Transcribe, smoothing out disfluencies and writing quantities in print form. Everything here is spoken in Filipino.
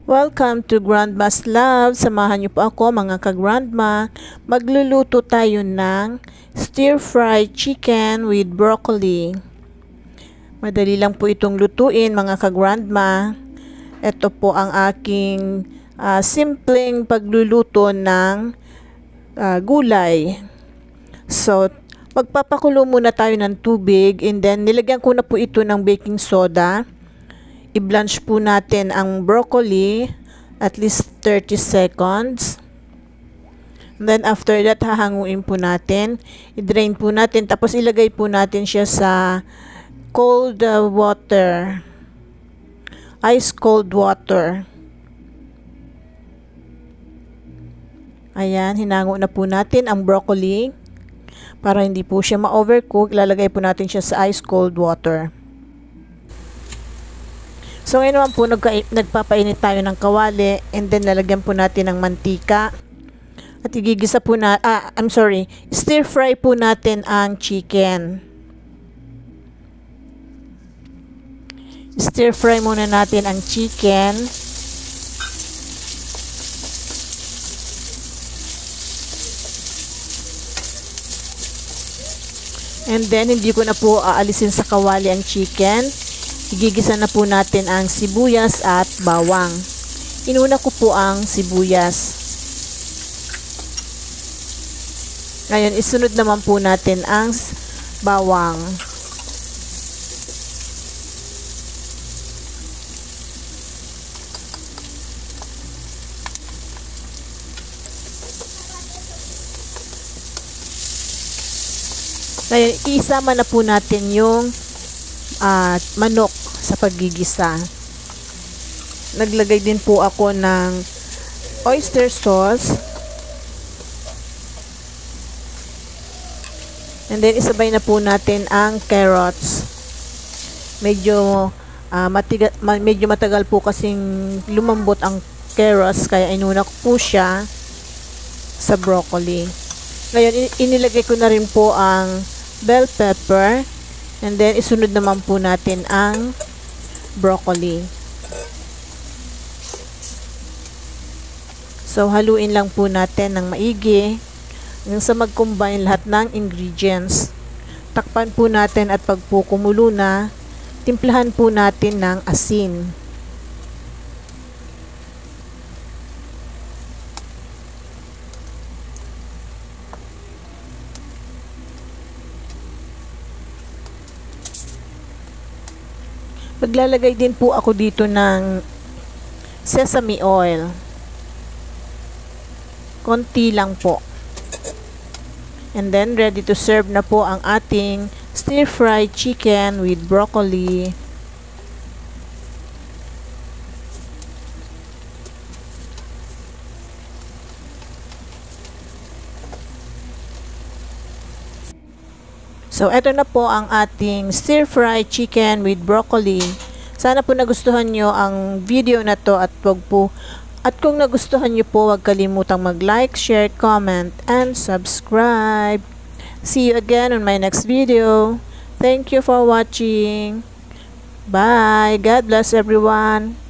Welcome to Grandma's Love. Samahan niyo po ako mga ka-grandma. Magluluto tayo ng stir-fried chicken with broccoli. Madali lang po itong lutuin mga ka-grandma. Ito po ang aking simpleng pagluluto ng gulay. So, magpapakulo muna tayo ng tubig and then nilagyan ko na po ito ng baking soda. I-blanch po natin ang broccoli at least 30 seconds. And then after that, hahanguin po natin. I-drain po natin. Tapos ilagay po natin siya sa cold water. Ice cold water. Ayan, hinango na po natin ang broccoli. Para hindi po siya ma-overcook, ilalagay po natin siya sa ice cold water. So ngayon naman po nagpapainit tayo ng kawali and then lalagyan po natin ng mantika. At igigisa po na, stir fry po natin ang chicken. Stir fry muna natin ang chicken. And then hindi ko na po aalisin sa kawali ang chicken. Igigisa na po natin ang sibuyas at bawang. Inuna ko po ang sibuyas. Ngayon, isunod naman po natin ang bawang. Ngayon, isama na po natin yung manok sa paggigisa. Naglagay din po ako ng oyster sauce. And then isabay na po natin ang carrots. Medyo matagal po kasing lumambot ang carrots kaya inuna ko po siya sa broccoli. Ngayon inilagay ko na rin po ang bell pepper. And then, isunod naman po natin ang broccoli. So, haluin lang po natin ng maigi hanggang sa mag-combine lahat ng ingredients. Takpan po natin at pag po kumulo na, timplahan po natin ng asin. Maglalagay din po ako dito ng sesame oil. Konti lang po. And then, ready to serve na po ang ating stir-fried chicken with broccoli. So, eto na po ang ating stir-fried chicken with broccoli. Sana po nagustuhan nyo ang video na to at kung nagustuhan nyo po, huwag kalimutang mag-like, share, comment, and subscribe. See you again on my next video. Thank you for watching. Bye. God bless everyone.